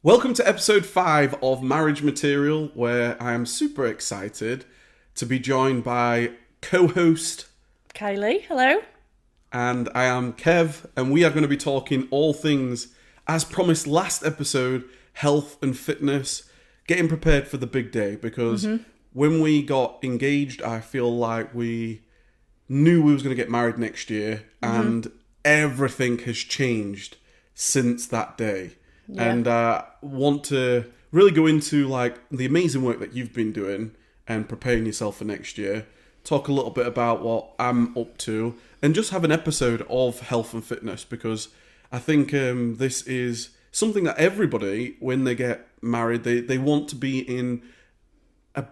Welcome to episode 5 of Marriage Material, where I am super excited to be joined by co-host Kylie, hello. and I am Kev, and we are going to be talking all things, as promised last episode, health and fitness, getting prepared for the big day, because when we got engaged, I feel like we knew we was going to get married next year, and everything has changed since that day. Yeah. And want to really go into like the amazing work that you've been doing and preparing yourself for next year. Talk a little bit about what I'm up to, and just have an episode of health and fitness, because I think this is something that everybody, when they get married, they want to be in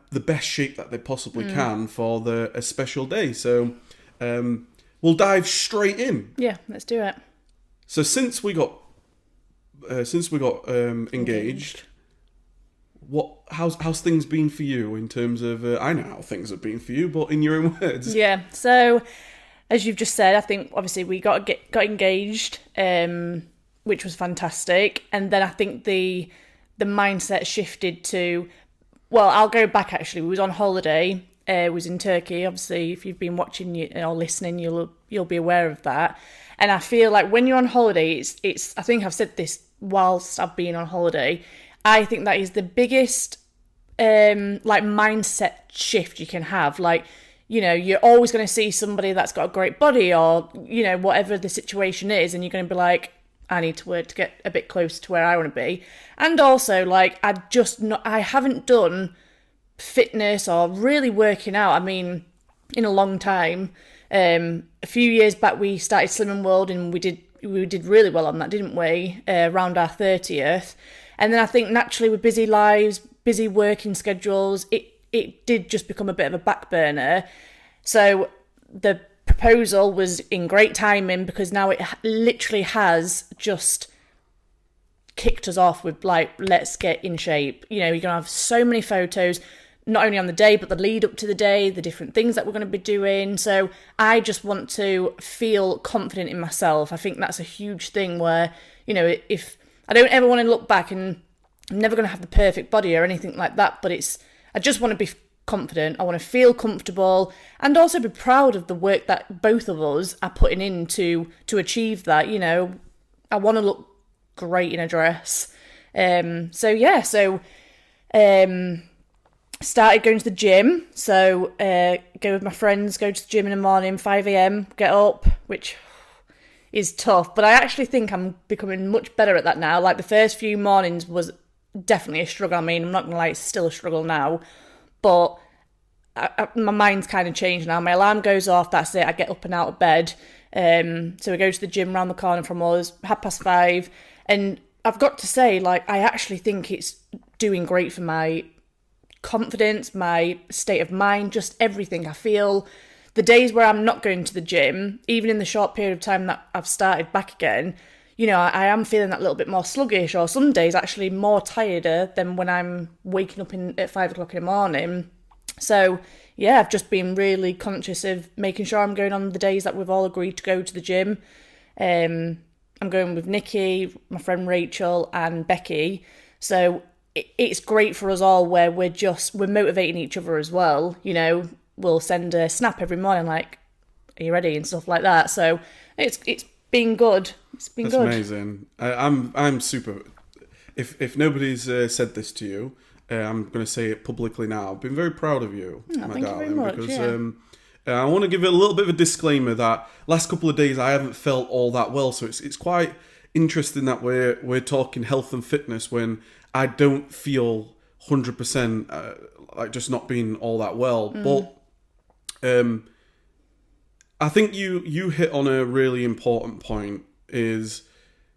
the best shape that they possibly can for a special day. So we'll dive straight in. Yeah, let's do it. So since we got engaged, how's things been for you in terms of? I know how things have been for you, but in your own words. Yeah. So, as you've just said, I think obviously we got engaged, which was fantastic, and then I think the mindset shifted to. Well, I'll go back. Actually, we was on holiday. Was in Turkey. Obviously, if you've been watching or listening, you'll be aware of that. And I feel like when you're on holiday, it's. I think I've said this whilst I've been on holiday. I think that is the biggest like mindset shift you can have. Like, you know, you're always going to see somebody that's got a great body, or you know, whatever the situation is, and you're going to be like, I need to work to get a bit closer to where I want to be. And also, like, I haven't done fitness or really working out, I mean, in a long time. A few years back we started Slimming World, and we did really well on that, didn't we, around our 30th. And then I think naturally with busy lives, busy working schedules, it did just become a bit of a back burner. So the proposal was in great timing, because now it literally has just kicked us off with like, let's get in shape. You know, you're gonna have so many photos, not only on the day, but the lead up to the day, the different things that we're going to be doing. So I just want to feel confident in myself. I think that's a huge thing where, you know, if I don't ever want to look back, and I'm never going to have the perfect body or anything like that, but I just want to be confident. I want to feel comfortable, and also be proud of the work that both of us are putting in to achieve that. You know, I want to look great in a dress. Started going to the gym, so go with my friends, go to the gym in the morning, 5 a.m, get up, which is tough, but I actually think I'm becoming much better at that now. Like, the first few mornings was definitely a struggle. I mean, I'm not going to lie, it's still a struggle now, but my mind's kind of changed now. My alarm goes off, that's it, I get up and out of bed. So we go to the gym around the corner from us, 5:30, and I've got to say, like, I actually think it's doing great for my confidence, my state of mind, just everything. I feel the days where I'm not going to the gym, even in the short period of time that I've started back again, you know, I am feeling that little bit more sluggish, or some days actually more tireder than when I'm waking up at 5 o'clock in the morning. So yeah, I've just been really conscious of making sure I'm going on the days that we've all agreed to go to the gym. I'm going with Nikki, my friend Rachel, and Becky. So it's great for us all, where we're motivating each other as well. You know, we'll send a snap every morning like, are you ready, and stuff like that. So it's been good. It's been good. That's amazing. I'm super. If nobody's said this to you, I'm going to say it publicly now. I've been very proud of you, my thank darling, you very much, because I want to give it a little bit of a disclaimer that last couple of days I haven't felt all that well. So it's quite interesting that we're talking health and fitness when I don't feel 100% like just not being all that well. But I think you hit on a really important point. Is,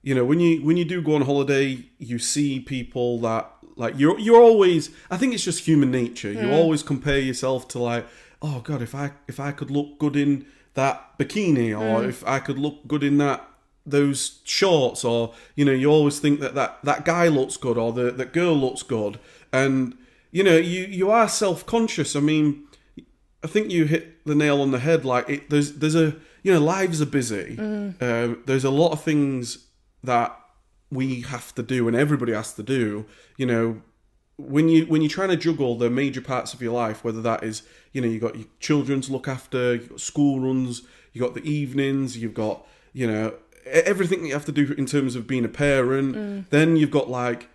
you know, when you do go on holiday, you see people that, like, you're always, I think it's just human nature. You always compare yourself to, like, oh God, if I could look good in that bikini, or if I could look good in those shorts, or, you know, you always think that guy looks good, or that girl looks good, and, you know, you are self-conscious. I mean, I think you hit the nail on the head. Like, there's a, you know, lives are busy. There's a lot of things that we have to do and everybody has to do, when you're trying to juggle the major parts of your life, whether that is, you've got your children to look after, you've got school runs, you've got the evenings, you've got, everything that you have to do in terms of being a parent. Then you've got like,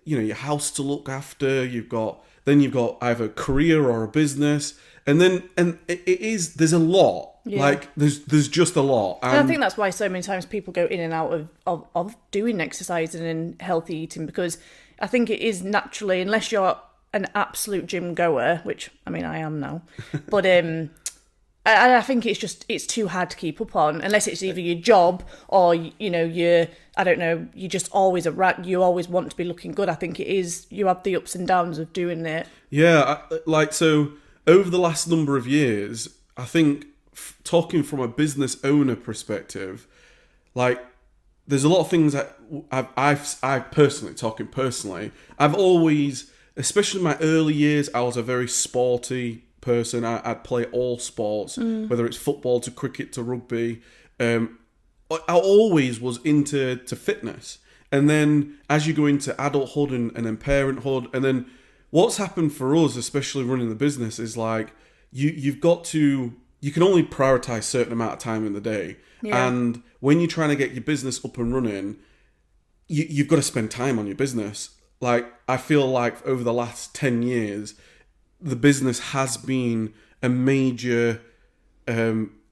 your house to look after. You've got either a career or a business, and there's a lot. Yeah. Like there's just a lot. And I think that's why so many times people go in and out of doing exercising and healthy eating, because I think it is naturally, unless you're an absolute gym goer, which I mean I am now, but I think it's too hard to keep up on, unless it's either your job or you just always you always want to be looking good. I think it is, you have the ups and downs of doing it. Yeah, so over the last number of years, I think talking from a business owner perspective, like there's a lot of things that I've personally, I've always, especially in my early years, I was a very sporty person. I'd play all sports, whether it's football to cricket to rugby. I always was into fitness. And then as you go into adulthood and then parenthood, and then what's happened for us, especially running the business, is like you can only prioritize a certain amount of time in the day. Yeah. And when you're trying to get your business up and running, you've got to spend time on your business. Like I feel like over the last 10 years, the business has been a major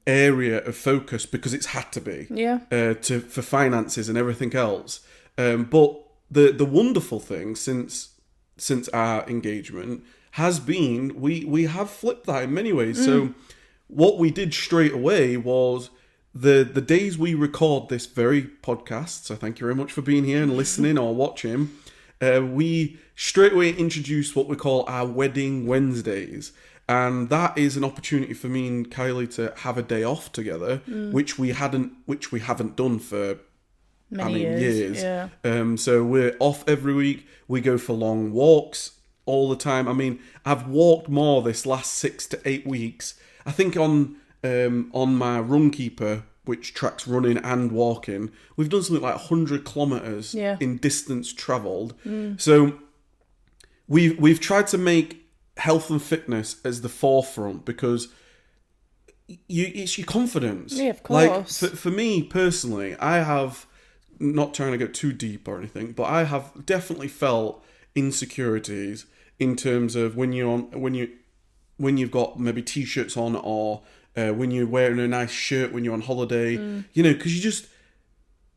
area of focus because it's had to be, for finances and everything else. But the wonderful thing since our engagement has been we have flipped that in many ways. So what we did straight away was the days we record this very podcast. So thank you very much for being here and listening or watching. We straight away introduced what we call our Wedding Wednesdays. And that is an opportunity for me and Kylie to have a day off together, which we haven't done for many years. Yeah. So we're off every week. We go for long walks all the time. I mean, I've walked more this last 6 to 8 weeks. I think on my Runkeeper, which tracks running and walking, we've done something like 100 kilometers in distance traveled. So we've tried to make health and fitness as the forefront, because it's your confidence. Yeah, of course. Like for me personally, I have, not trying to go too deep or anything, but I have definitely felt insecurities in terms of when you've got maybe t-shirts on, or when you're wearing a nice shirt when you're on holiday, because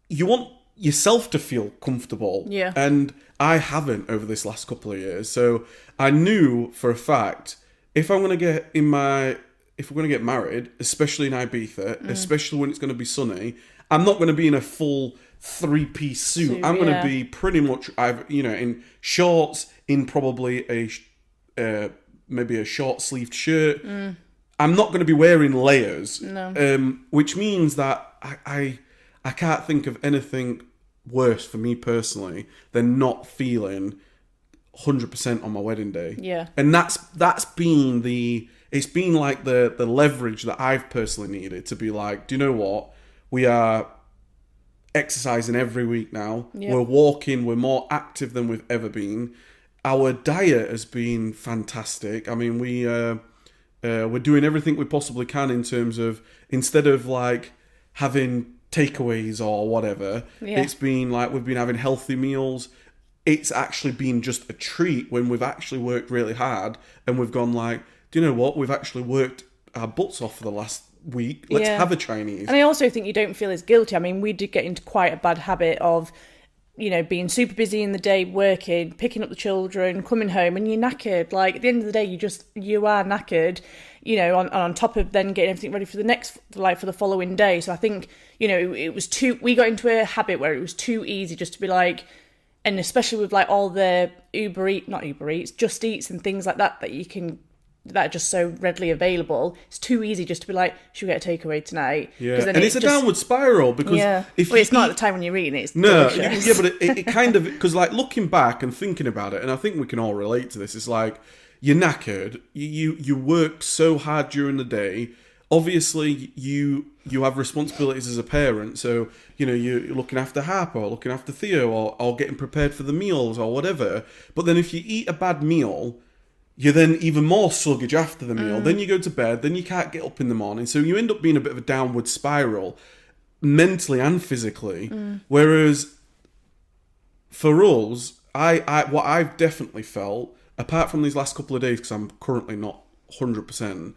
you want yourself to feel comfortable. Yeah. And I haven't over this last couple of years. So I knew for a fact, if we're going to get married, especially in Ibiza, especially when it's going to be sunny, I'm not going to be in a full 3-piece suit. I'm going to be pretty much, in shorts, in probably maybe a short sleeved shirt. I'm not going to be wearing layers. No. Which means that I can't think of anything worse for me personally than not feeling 100% on my wedding day. Yeah. And that's been it's been like the leverage that I've personally needed to be like, do you know what? We are exercising every week now. Yep. We're walking. We're more active than we've ever been. Our diet has been fantastic. I mean, we're doing everything we possibly can in terms of, instead of like having takeaways or whatever, it's been like we've been having healthy meals. It's actually been just a treat when we've actually worked really hard and we've gone like, do you know what? We've actually worked our butts off for the last week. Let's have a Chinese. And I also think you don't feel as guilty. I mean, we did get into quite a bad habit of, being super busy in the day, working, picking up the children, coming home, and you're knackered. Like, at the end of the day, you are knackered, on top of then getting everything ready for for the following day. So I think, we got into a habit where it was too easy just to be like, and especially with like all the not Uber Eats, Just Eats and things like that that are just so readily available. It's too easy just to be like, should we get a takeaway tonight? Yeah, and it's a downward spiral, because it's not at the time when you're eating it. It's delicious. Yeah, but it kind of, because like looking back and thinking about it, and I think we can all relate to this. It's like you're knackered. You work so hard during the day. obviously you have responsibilities as a parent, so you're looking after Harper or looking after Theo or getting prepared for the meals or whatever. But then if you eat a bad meal, you're then even more sluggish after the meal. Then you go to bed, then you can't get up in the morning, so you end up being a bit of a downward spiral, mentally and physically. Whereas for us, what I've definitely felt, apart from these last couple of days, because I'm currently not 100%,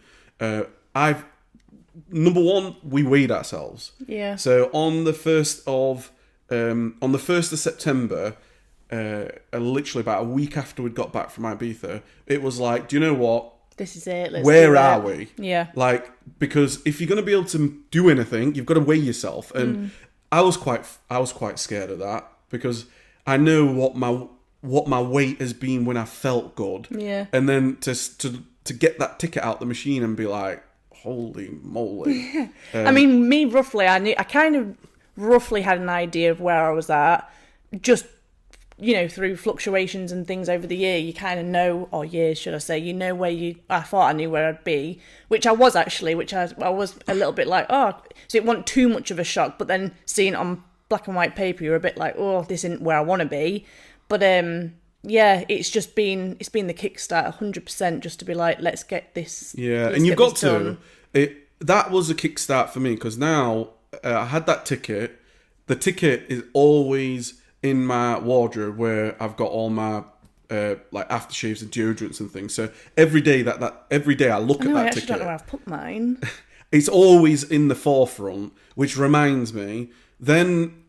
number one, we weighed ourselves. Yeah. So on the 1st of September, literally about a week after we'd got back from Ibiza, it was like, do you know what? This is it. Where are we? Yeah. Like, because if you're going to be able to do anything, you've got to weigh yourself. And I was quite scared of that, because I know what my weight has been when I felt good. Yeah. And then to get that ticket out the machine and be like, holy moly. I mean, me roughly, I kind of roughly had an idea of where I was at. Just, through fluctuations and things over the year, you kind of know, or years, should I say, I thought I knew where I'd be, which I was actually, I was a little bit like, oh, so it wasn't too much of a shock, but then seeing it on black and white paper, you're a bit like, oh, this isn't where I want to be. But, yeah, it's been the kickstart 100%, just to be like, let's get this. Yeah, and you've got to. That was a kickstart for me, because now I had that ticket. The ticket is always in my wardrobe, where I've got all my like aftershaves and deodorants and things. So every day every day I look at that ticket. I don't know where I've put mine. It's always in the forefront, which reminds me. Then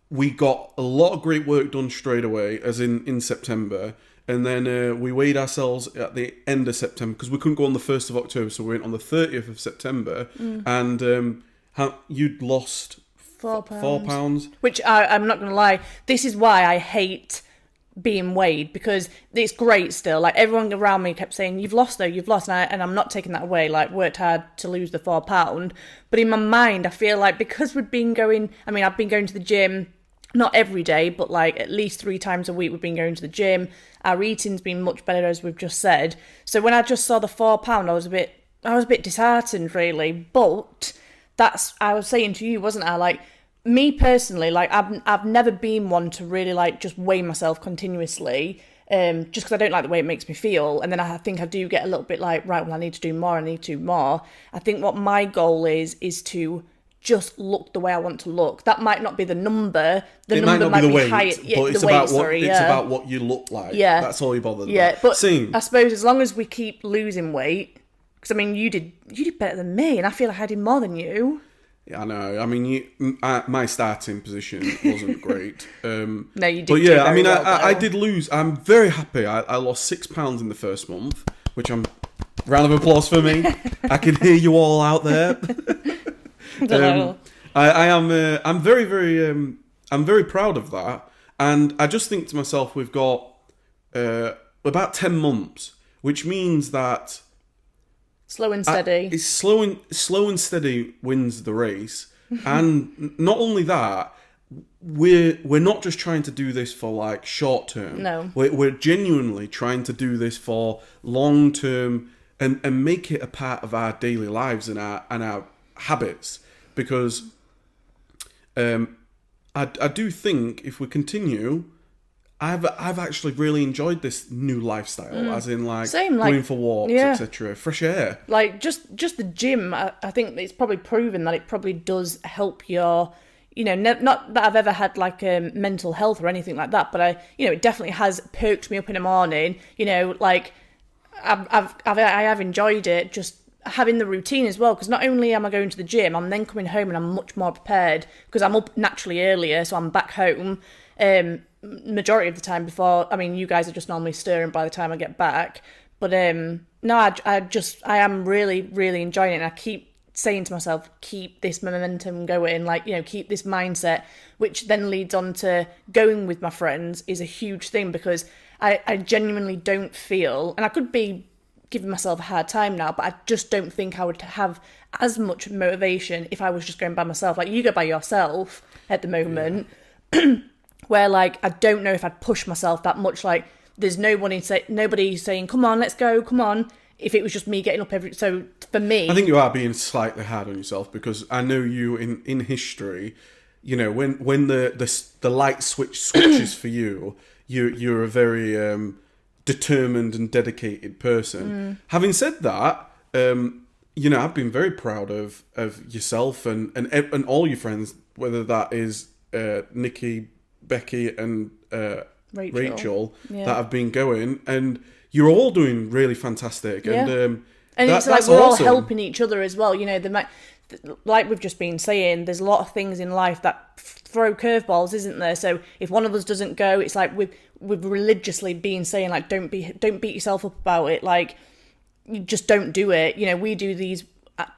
we got a lot of great work done straight away, as in September. And then we weighed ourselves at the end of September, because we couldn't go on the 1st of October, so we went on the 30th of September. And you'd lost £4. Which I'm not going to lie, this is why I hate being weighed, because it's great still. Like, everyone around me kept saying, you've lost though, you've lost. And I'm not taking that away. Like, worked hard to lose the £4. But in my mind, I feel like because I've been going to the gym, not every day, but like at least 3 times a week we've been going to the gym. Our eating's been much better, as we've just said. So when I just saw the £4, I was a bit disheartened, really. But I was saying to you, wasn't I? Like, me personally, like I've never been one to really like just weigh myself continuously, just because I don't like the way it makes me feel. And then I think I do get a little bit like, right, well, I need to do more. I think what my goal is to just look the way I want to look. That might not be the number. The number might be the weight, higher. But it's about what you look like. Yeah, that's all you bothered about. But I suppose as long as we keep losing weight, because I mean, you did better than me, and I feel like I did more than you. Yeah, I know. I mean, my starting position wasn't great. No, you did. But yeah, I mean, I did lose. I'm very happy. I lost £6 in the first month, which round of applause for me. I can hear you all out there. I'm very, very, I'm very proud of that, and I just think to myself, we've got about 10 months, which means that slow and steady. It's slow and steady wins the race, and not only that, we're not just trying to do this for like short term. No, we're genuinely trying to do this for long term and make it a part of our daily lives and our habits. Because I do think if we continue, I've actually really enjoyed this new lifestyle, as in like going for walks, etc., fresh air. Like just the gym, I think it's probably proven that it probably does help your, not that I've ever had like mental health or anything like that, but it definitely has perked me up in the morning. Like I have enjoyed it, just having the routine as well, because not only am I going to the gym, I'm then coming home and I'm much more prepared, because I'm up naturally earlier, so I'm back home majority of the time before. I mean, you guys are just normally stirring by the time I get back, but no, I am really, really enjoying it, and I keep saying to myself, keep this momentum going, like, keep this mindset, which then leads on to going with my friends is a huge thing, because I genuinely don't feel, and I could be giving myself a hard time now, but I just don't think I would have as much motivation if I was just going by myself. Like, you go by yourself at the moment, where like I don't know if I'd push myself that much. Like, there's nobody saying, come on, let's go, come on. if it was just me getting up so for me, I think you are being slightly hard on yourself, because I know you in history, you know, when the light switches for you, you're a very determined and dedicated person. Having said that, you know, I've been very proud of yourself and all your friends, whether that is Nikki, Becky, and Rachel that have been going, and you're all doing really fantastic. And it's like we're all helping each other as well. You know, like we've just been saying, there's a lot of things in life that throw curveballs, isn't there? So if one of us doesn't go, it's like we've religiously been saying, like, don't beat yourself up about it. Like, you just don't do it. You know, we do these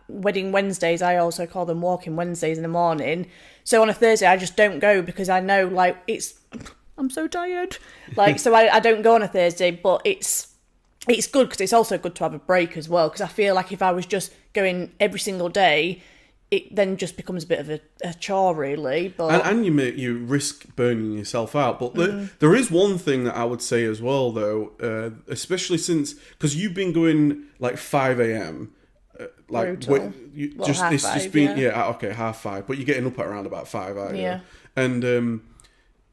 wedding Wednesdays. I also call them walking Wednesdays in the morning. So on a Thursday, I just don't go because I know, like, I'm so tired. Like, so I don't go on a Thursday, but it's good because it's also good to have a break as well. Because I feel like if I was just going every single day, it then just becomes a bit of a chore, really. But and you risk burning yourself out. But there is one thing that I would say as well, though, especially since, because you've been going like 5 a.m. Like half five, okay, 5:30, but you're getting up at around about 5, aren't you? Yeah. And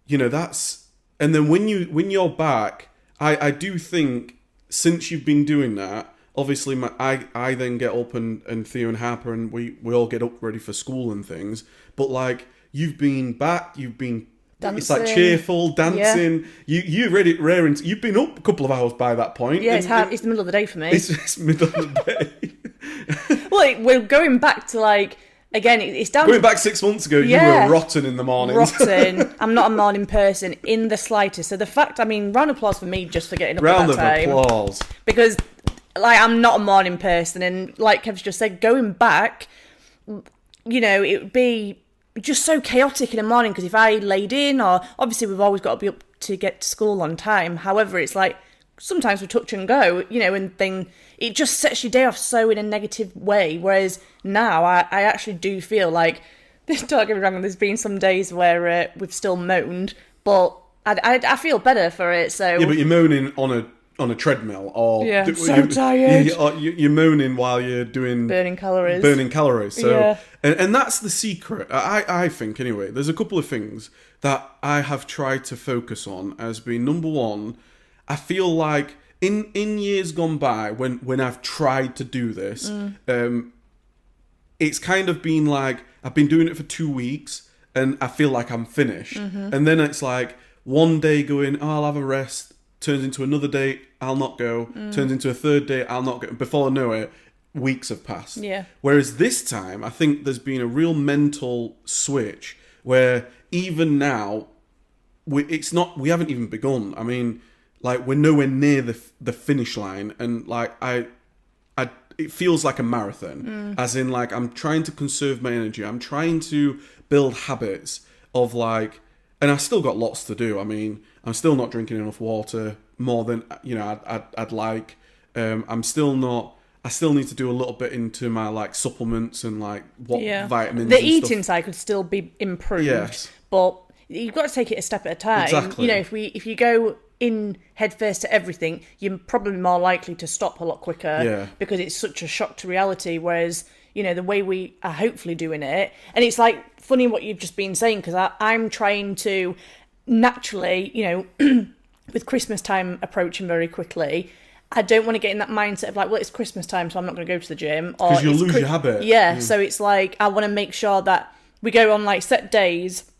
you know, that's, and then when you're back, I do think, since you've been doing that, obviously I then get up and Theo and Harper and we all get up ready for school and things, but like you've been back, you've been dancing. It's like cheerful dancing. Yeah. You're ready, raring. You've been up a couple of hours by that point. Yeah, it's the middle of the day for me. It's middle of the day. Well, we're going back to, like, again, it's down. Going back 6 months ago, you were rotten in the morning. Rotten. I'm not a morning person in the slightest. So the fact, I mean, round of applause for me just for getting up at that time. Round of applause. Because, like, I'm not a morning person, and like Kev's just said, going back, you know, it would be just so chaotic in the morning, because if I laid in, or obviously we've always got to be up to get to school on time. However, it's like sometimes we touch and go, you know, and then it just sets your day off so in a negative way. Whereas now I actually do feel like, don't get me wrong, there's been some days where we've still moaned, but I feel better for it. So yeah, but you're moaning on a treadmill, or so tired. You're moaning while you're doing burning calories. So and that's the secret. I think anyway. There's a couple of things that I have tried to focus on as being number one. I feel like in years gone by, when I've tried to do this, it's kind of been like I've been doing it for 2 weeks and I feel like I'm finished. And then it's like one day going, oh, I'll have a rest, turns into another day, I'll not go, turns into a third day, I'll not go. Before I know it, weeks have passed. Yeah. Whereas this time, I think there's been a real mental switch where even now, we haven't even begun. I mean, like, we're nowhere near the finish line, and like it feels like a marathon. As in, like, I'm trying to conserve my energy. I'm trying to build habits of, like, and I've still got lots to do. I mean, I'm still not drinking enough water, more than, you know, I'd like. I still need to do a little bit into my, like, supplements and, like, what vitamins. The and eating stuff. side could still be improved. Yes. But you've got to take it a step at a time. Exactly. You know, if you go in head first to everything, you're probably more likely to stop a lot quicker, because it's such a shock to reality. Whereas, you know, the way we are hopefully doing it, and it's like funny what you've just been saying, because I'm trying to naturally, you know, with Christmas time approaching very quickly, I don't want to get in that mindset of like, well, it's Christmas time, so I'm not going to go to the gym. Because you'll lose your habit. Yeah, so it's like, I want to make sure that we go on like set days.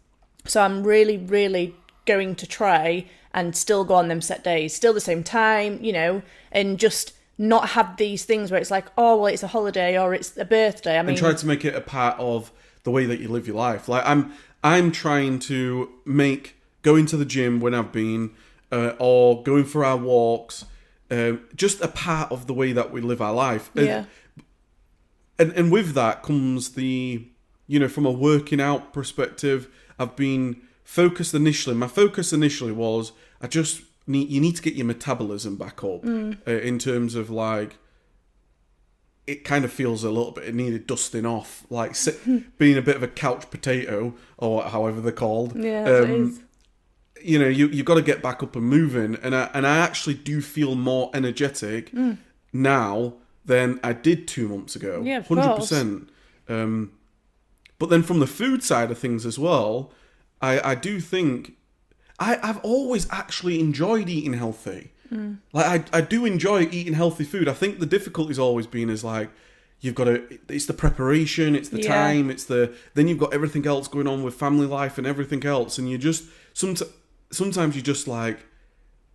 So I'm really, really going to try and still go on them set days, still the same time, you know, and just not have these things where it's like, oh, well, it's a holiday or it's a birthday. I mean, and try to make it a part of the way that you live your life. Like, I'm trying to make going to the gym when I've been, or going for our walks, just a part of the way that we live our life. Yeah. And with that comes the, you know, from a working out perspective, I've been focused initially. My focus initially was, you need to get your metabolism back up, in terms of, like, it kind of feels a little bit, it needed dusting off, like being a bit of a couch potato, or however they're called. Yeah, it is. You know, you've got to get back up and moving, and I actually do feel more energetic now than I did 2 months ago. Yeah, of 100%. But then from the food side of things as well, I do think I've always actually enjoyed eating healthy. Like I do enjoy eating healthy food. I think the difficulty's always been is like you've got it's the preparation, it's the time, then you've got everything else going on with family life and everything else, and you just sometimes you just like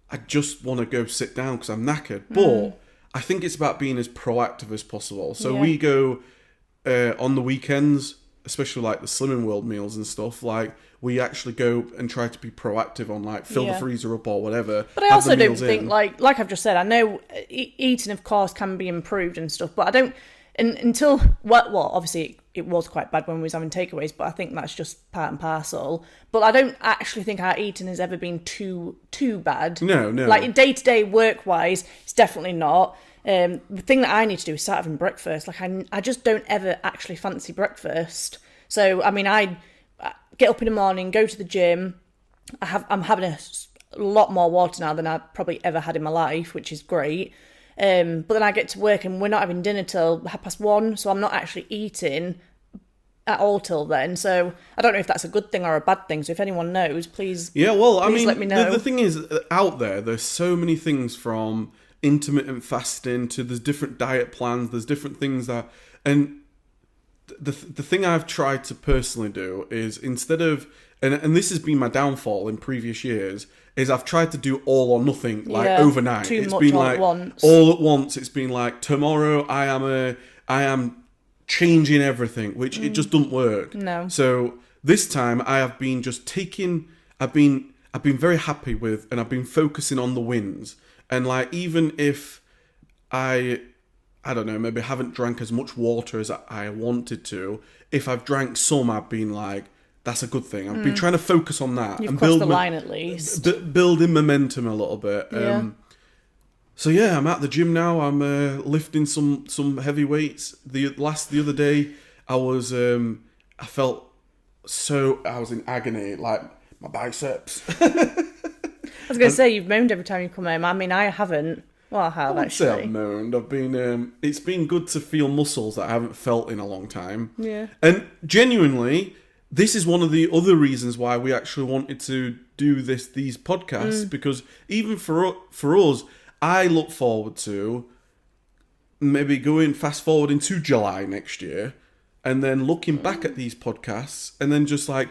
I just want to go sit down because I'm knackered. But I think it's about being as proactive as possible. So we go on the weekends, especially like the Slimming World meals and stuff, like we actually go and try to be proactive on like fill the freezer up or whatever. But I also don't think like I've just said, I know eating of course can be improved and stuff, but I don't until obviously it was quite bad when we was having takeaways, but I think that's just part and parcel. But I don't actually think our eating has ever been too bad. No. Like day to day work wise, it's definitely not. The thing that I need to do is start having breakfast. Like I just don't ever actually fancy breakfast. So I mean, I get up in the morning, go to the gym. I'm having a lot more water now than I probably ever had in my life, which is great. But then I get to work and we're not having dinner till 1:30, so I'm not actually eating at all till then. So I don't know if that's a good thing or a bad thing. So if anyone knows, please let me know. The thing is, out there's so many things from intermittent fasting to there's different diet plans, there's different things and the thing I've tried to personally do is instead of and this has been my downfall in previous years is I've tried to do all or nothing overnight. It's been like all at once. It's been like tomorrow I am changing everything, which it just doesn't work. No. So this time I have been just I've been very happy with and I've been focusing on the wins. And like even if I don't know, maybe haven't drank as much water as I wanted to, if I've drank some, I've been like, that's a good thing. I've been trying to focus on that. You've crossed the line at least. Building momentum a little bit. So yeah, I'm at the gym now. I'm lifting some heavy weights. The other day, I was I was in agony, like my biceps. I was going to say, you've moaned every time you come home. I mean, I haven't. Well, I have, actually. I've moaned. I've been. It's been good to feel muscles that I haven't felt in a long time. Yeah. And genuinely, this is one of the other reasons why we actually wanted to do these podcasts, because even for us, I look forward to maybe going fast forward into July next year, and then looking back at these podcasts, and then just like,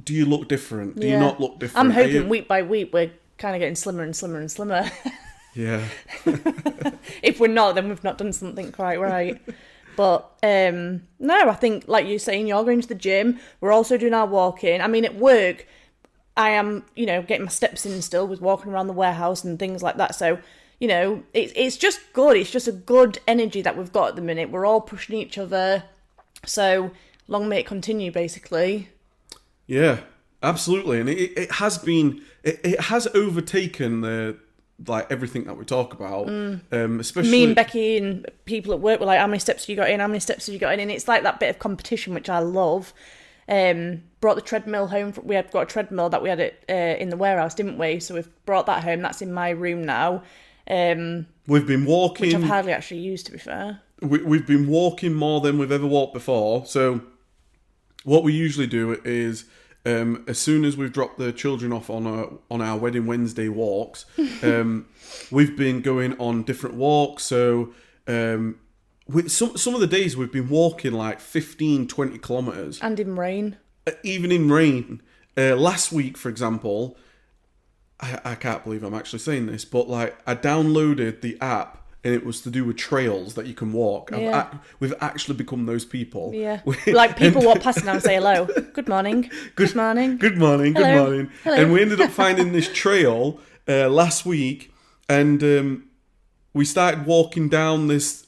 do you look different? Do you not look different? I'm hoping week by week we're kind of getting slimmer and slimmer and slimmer. Yeah. If we're not, then we've not done something quite right. But no, I think like you're saying, you're going to the gym. We're also doing our walking. I mean, at work, I am, getting my steps in still with walking around the warehouse and things like that. So, it's just good. It's just a good energy that we've got at the minute. We're all pushing each other. So long may it continue, basically. Yeah, absolutely. And it has been, it has overtaken the, like everything that we talk about, especially me and Becky and people at work were like, how many steps have you got in? How many steps have you got in? And it's like that bit of competition, which I love. Brought the treadmill home. We had got a treadmill that we had in the warehouse, didn't we? So we've brought that home. That's in my room now. We've been walking, which I've hardly actually used, to be fair. We've been walking more than we've ever walked before. So what we usually do is, as soon as we've dropped the children off on our Wedding Wednesday walks, we've been going on different walks. So some of the days we've been walking like 15, 20 kilometres. And in rain. Even in rain. Last week, for example, I can't believe I'm actually saying this, but like I downloaded the app and it was to do with trails that you can walk. Yeah. We've actually become those people. Yeah. Like people walk past and say hello. Good morning. Good morning. Good morning. Hello. Good morning. Hello. And we ended up finding this trail last week, and we started walking down this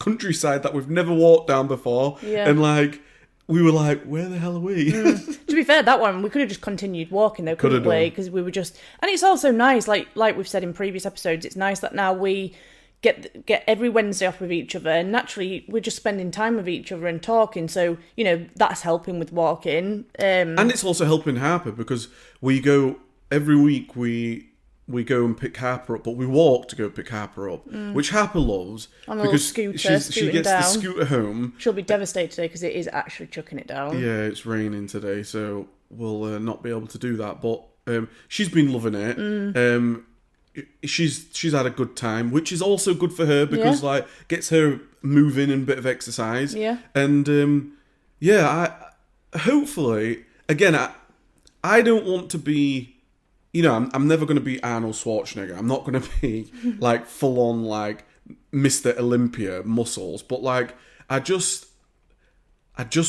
countryside that we've never walked down before. Yeah. And like we were like, where the hell are we? To be fair, that one we could have just continued walking though, couldn't we? Because we were just, and it's also nice, like we've said in previous episodes, it's nice that now we get every Wednesday off with each other, and naturally we're just spending time with each other and talking. So that's helping with walking, and it's also helping Harper because we go every week. we go and pick Harper up, but we walk to go pick Harper up, which Harper loves On a little scooter, she gets down. the scooter home. She'll be devastated today because it is actually chucking it down. Yeah, it's raining today, so we'll not be able to do that. But she's been loving it. She's had a good time, which is also good for her because like gets her moving and a bit of exercise. Yeah. And I hopefully again I don't want to be. I'm never going to be Arnold Schwarzenegger. I'm not going to be like full on like Mr. Olympia muscles, but like I just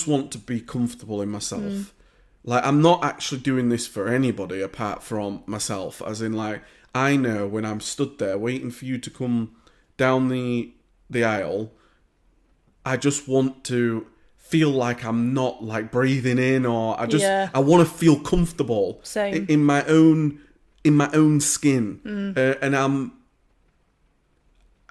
want to be comfortable in myself. Like I'm not actually doing this for anybody apart from myself. As in, like I know when I'm stood there waiting for you to come down the aisle, I just want to feel like I'm not like breathing in, or I want to feel comfortable. Same. in my own skin. And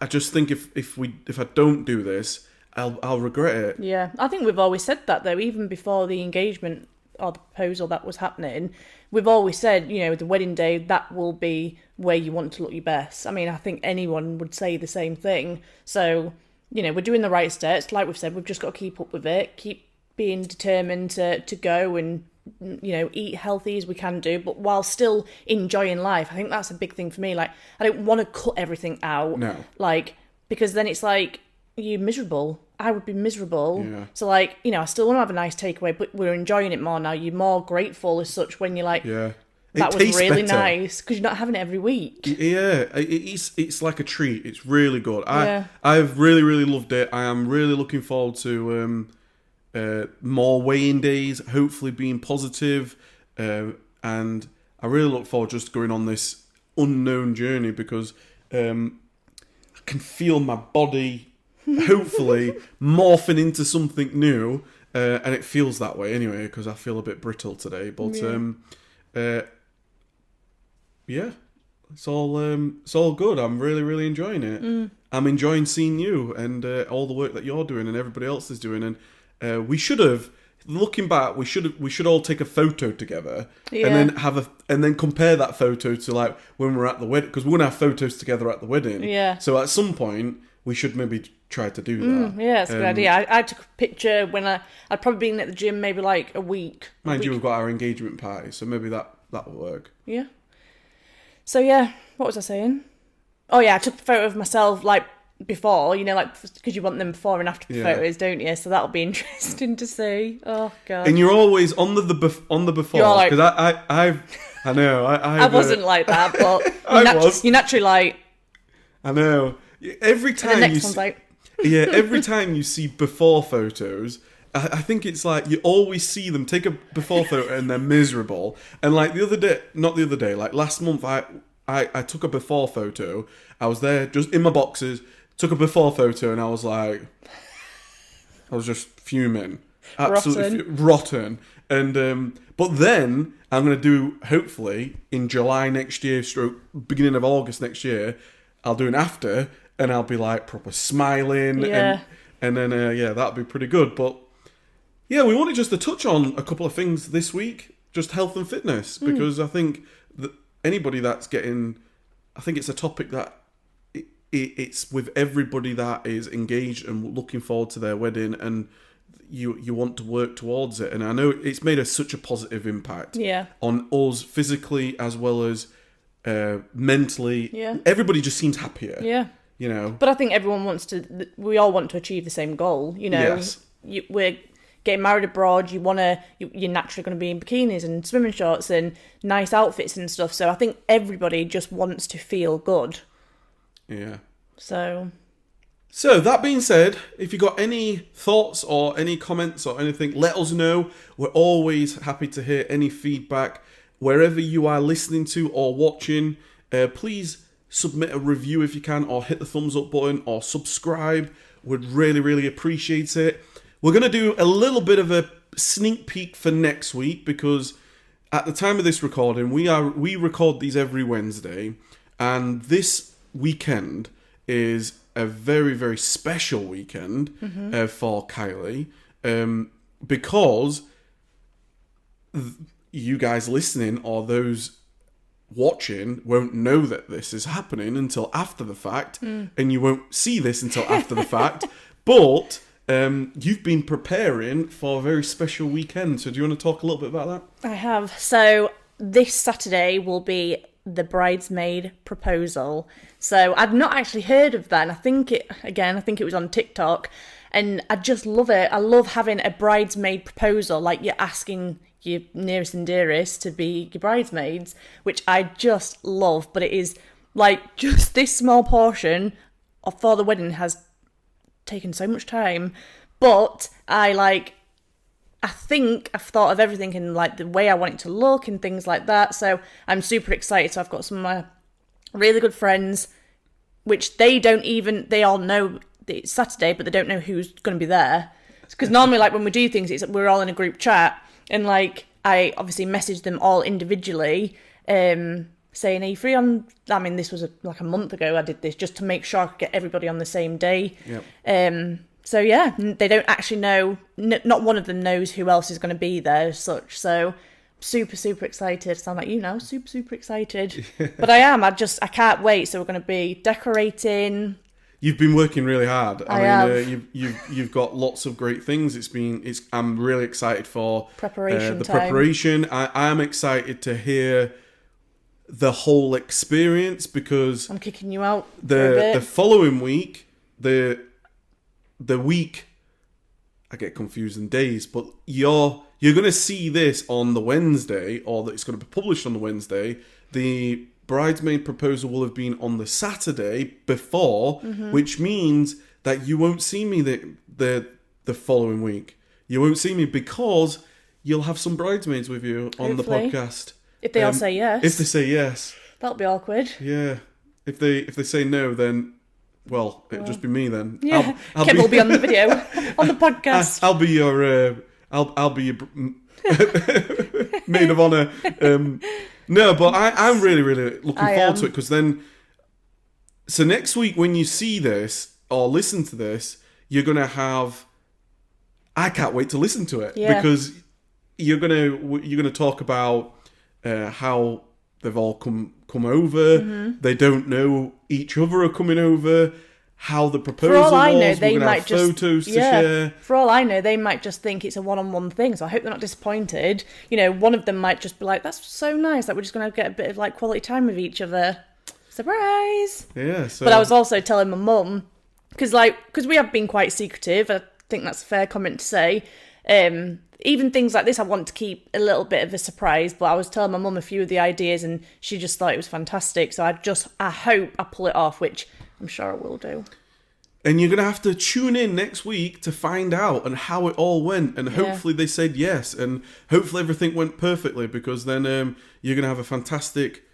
I just think if I don't do this, I'll regret it. Yeah, I think we've always said that though, even before the engagement or the proposal that was happening. We've always said, the wedding day, that will be where you want to look your best. I mean, I think anyone would say the same thing. So, we're doing the right steps. Like we've said, we've just got to keep up with it, keep being determined to go and, eat healthy as we can do, but while still enjoying life. I think that's a big thing for me. Like, I don't want to cut everything out. No. Like, because then it's like, you're miserable. I would be miserable. Yeah. So, like, I still want to have a nice takeaway, but we're enjoying it more now. You're more grateful as such when you're like, Yeah. that was really better. nice, because you're not having it every week. Yeah, it's like a treat. It's really good. I've really, really loved it. I am really looking forward to more weighing days, hopefully being positive. And I really look forward just going on this unknown journey because I can feel my body hopefully morphing into something new. And it feels that way anyway because I feel a bit brittle today. But it's all good. I'm really, really enjoying it. I'm enjoying seeing you and all the work that you're doing and everybody else is doing. And we should have, looking back, we should all take a photo together and then compare that photo to like when we're at the wedding, because we're gonna have photos together at the wedding. Yeah. So at some point we should maybe try to do that. Yeah, it's a good idea. I took a picture when I'd probably been at the gym maybe like a week. Mind you, we've got our engagement party, so maybe that will work. Yeah. So yeah, what was I saying? Oh yeah, I took a photo of myself like before, like because you want them before and after the photos, don't you? So that'll be interesting to see. Oh god. And you're always on the before because I know I wasn't like that, but you're naturally like. I know. Every time the next one's like. Every time you see before photos, I think it's like you always see them take a before photo and they're miserable. And like like last month, I took a before photo. I was there just in my boxes, took a before photo, and I was just fuming, absolutely rotten. And but then I'm gonna do, hopefully in July next year, stroke beginning of August next year, I'll do an after, and I'll be like proper smiling, and then that'll be pretty good. But yeah, we wanted just to touch on a couple of things this week, just health and fitness, because I think that anybody that's getting, I think it's a topic that it's with everybody that is engaged and looking forward to their wedding, and you want to work towards it. And I know it's made such a positive impact on us physically as well as mentally. Yeah. Everybody just seems happier. Yeah. But I think we all want to achieve the same goal. Yes. We're getting married abroad. You're naturally going to be in bikinis and swimming shorts and nice outfits and stuff. So I think everybody just wants to feel good. Yeah. So that being said, if you got any thoughts or any comments or anything, let us know. We're always happy to hear any feedback. Wherever you are listening to or watching, please submit a review if you can, or hit the thumbs up button, or subscribe. We'd really, really appreciate it. We're going to do a little bit of a sneak peek for next week, because at the time of this recording, we record these every Wednesday, and this weekend is a very, very special weekend for Kylie, because you guys listening, or those watching won't know that this is happening until after the fact, and you won't see this until after the fact. But you've been preparing for a very special weekend. So do you want to talk a little bit about that? I have. So this Saturday will be the bridesmaid proposal. So I'd not actually heard of that, and I think it was on TikTok, and I just love it. I love having a bridesmaid proposal, like you're asking your nearest and dearest to be your bridesmaids, which I just love. But it is like just this small portion for the wedding has taken so much time, but I think I've thought of everything in like the way I want it to look and things like that. So I'm super excited. So I've got some of my really good friends, which they all know it's Saturday, but they don't know who's going to be there. Because normally, like when we do things, we're all in a group chat, and like I obviously message them all individually, saying, "Are you free on?" I mean, this was like a month ago. I did this just to make sure I could get everybody on the same day. Yep. So yeah, they don't actually know. Not one of them knows who else is going to be there as such. So super, super excited. Sound like you now, super, super excited. But I am. I can't wait. So we're going to be decorating. You've been working really hard. I have. You've got lots of great things. I'm really excited for Preparation the time. preparation. I am excited to hear the whole experience, because I'm kicking you out for a bit. the following week, the week, I get confused in days, but you're going to see this on the Wednesday, or that it's going to be published on the Wednesday. The bridesmaid proposal will have been on the Saturday before, which means that you won't see me the following week. You won't see me because you'll have some bridesmaids with you on Hopefully. the podcast. If they all say yes. If they say yes. That'll be awkward. Yeah. If they say no, then, well, it'll just be me then. Yeah. Kim will be on the video, on the podcast. I'll be your I'll be your maid of honour. No, but I'm really, really looking forward to it, because then, so next week when you see this or listen to this, you're gonna have. I can't wait to listen to it, because you're gonna talk about how they've all come over. They don't know each other are coming over. How the proposal For all I know, was. they We're gonna might have just photos to share. For all I know, they might just think it's a one-on-one thing. So I hope they're not disappointed. You know, one of them might just be like, "That's so nice. Like we're just going to get a bit of like quality time with each other." Surprise! Yeah. So. But I was also telling my mum, because we have been quite secretive. I think that's a fair comment to say. Even things like this, I want to keep a little bit of a surprise. But I was telling my mum a few of the ideas, and she just thought it was fantastic. So I hope I pull it off, which I'm sure I will do. And you're going to have to tune in next week to find out and how it all went. And hopefully they said yes. And hopefully everything went perfectly, because then you're going to have a fantastic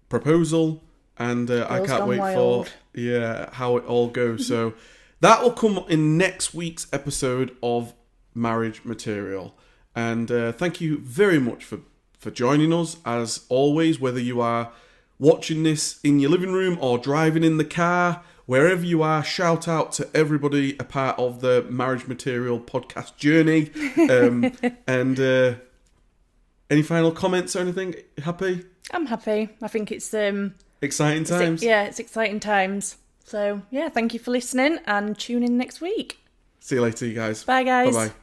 proposal. And I can't wait for how it all goes. So that will come in next week's episode of Marriage Material. And thank you very much for joining us, as always, whether you are watching this in your living room or driving in the car. Wherever you are, shout out to everybody a part of the Marriage Material podcast journey. And any final comments or anything? Happy? I'm happy. I think it's exciting times. It's exciting times. So yeah, thank you for listening, and tune in next week. See you later, you guys. Bye, guys. Bye-bye.